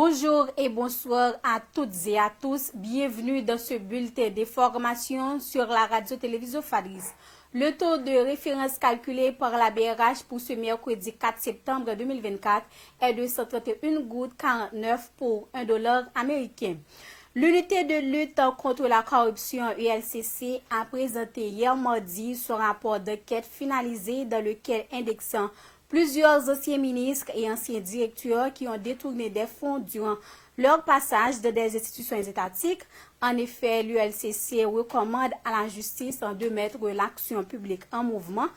Bonjour et bonsoir à toutes et à tous. Bienvenue dans ce bulletin d'information sur la radio-télévision Fadris. Le taux de référence calculé par la BRH pour ce mercredi 4 septembre 2024 est de 131,49 pour $1 américain. L'unité de lutte contre la corruption ULCC a présenté hier mardi son rapport d'enquête finalisé dans lequel indexant plusieurs anciens ministres et anciens directeurs qui ont détourné des fonds durant leur passage dans des institutions étatiques. En effet, l'ULCC recommande à la justice de mettre l'action publique en mouvement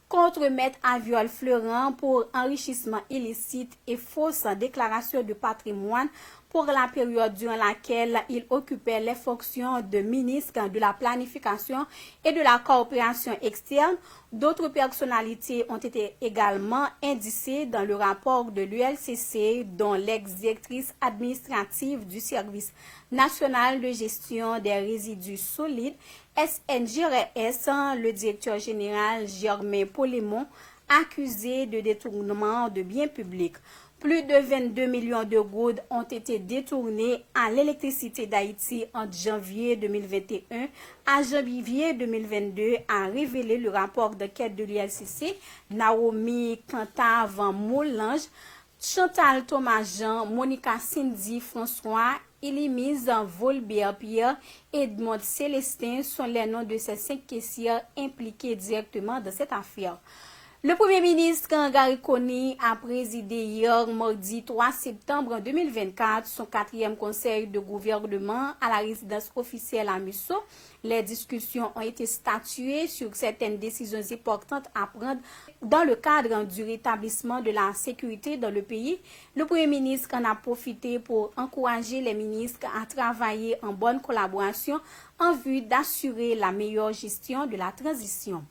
contre Maître Aviol Florent pour enrichissement illicite et fausse déclaration de patrimoine pour la période durant laquelle il occupait les fonctions de ministre de la planification et de la coopération externe. D'autres personnalités ont été également indicées dans le rapport de l'ULCC, dont l'ex-directrice administrative du Service national de gestion des résidus solides, SNGRS, le directeur général Germain Polémon, accusé de détournement de biens publics. Plus de 22 millions de gouttes ont été détournés à l'électricité d'Haïti entre janvier 2021 à janvier 2022, a révélé le rapport d'enquête de l'ULCC. Naomi Cantavan Moulange, Chantal Thomas-Jean, Monica Cindy François, Élimise Volbert-Pierre et Edmond Célestin sont les noms de ces 5 caissières impliqués directement dans cette affaire. Le Premier ministre Gary Coney a présidé hier mardi 3 septembre 2024 son 4e conseil de gouvernement à la résidence officielle à Musso. Les discussions ont été statuées sur certaines décisions importantes à prendre dans le cadre du rétablissement de la sécurité dans le pays. Le Premier ministre en a profité pour encourager les ministres à travailler en bonne collaboration en vue d'assurer la meilleure gestion de la transition.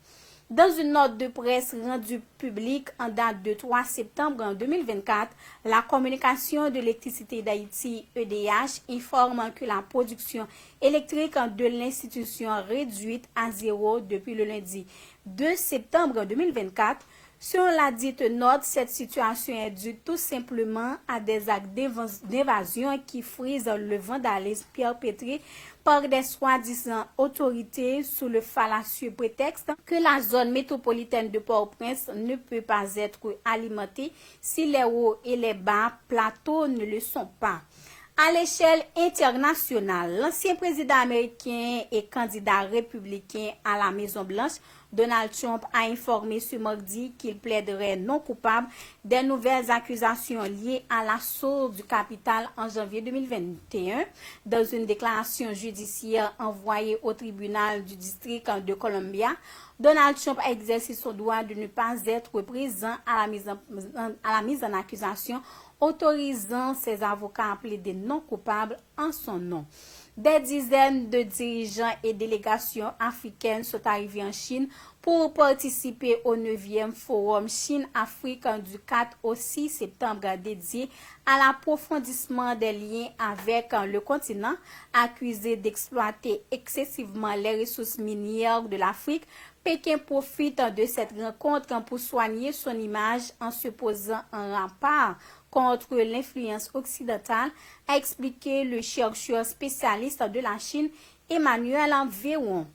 Dans une note de presse rendue publique en date de 3 septembre 2024, la communication de l'électricité d'Haïti, EDH, informe que la production électrique de l'institution réduite à zéro depuis le lundi 2 septembre 2024. Selon la dite note, cette situation est due tout simplement à des actes d'évasion qui frisent le vandalisme perpétré par des soi-disant autorités sous le fallacieux prétexte que la zone métropolitaine de Port-au-Prince ne peut pas être alimentée si les hauts et les bas plateaux ne le sont pas. À l'échelle internationale, l'ancien président américain et candidat républicain à la Maison-Blanche, Donald Trump, a informé ce mardi qu'il plaiderait non coupable des nouvelles accusations liées à l'assaut du Capitole en janvier 2021. Dans une déclaration judiciaire envoyée au tribunal du district de Columbia, Donald Trump a exercé son droit de ne pas être présent à la mise en accusation, autorisant ses avocats à plaider non coupable en son nom. Des dizaines de dirigeants et délégations africaines sont arrivés en Chine pour participer au 9e Forum Chine-Afrique du 4 au 6 septembre dédié à l'approfondissement des liens avec le continent. Accusé d'exploiter excessivement les ressources minières de l'Afrique, Pékin profite de cette rencontre pour soigner son image en se posant un rempart contre l'influence occidentale, a expliqué le chercheur spécialiste de la Chine, Emmanuel Véron.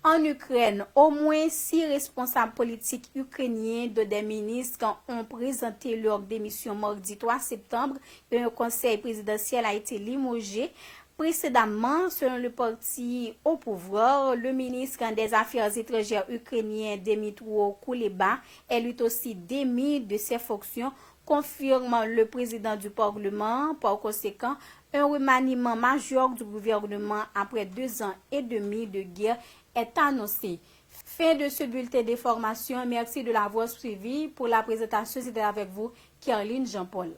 En Ukraine, au moins 6 responsables politiques ukrainiens de des ministres ont présenté leur démission mardi 3 septembre et un conseil présidentiel a été limogé. Précédemment, selon le parti au pouvoir, le ministre des Affaires étrangères ukrainien Dmytro Kuleba est lui aussi démis de ses fonctions, confirme le président du Parlement. Par conséquent, un remaniement majeur du gouvernement après 2 ans et demi de guerre est annoncé. Fin de ce bulletin d'information. Merci de l'avoir suivi. Pour la présentation, c'était avec vous, Caroline Jean-Paul.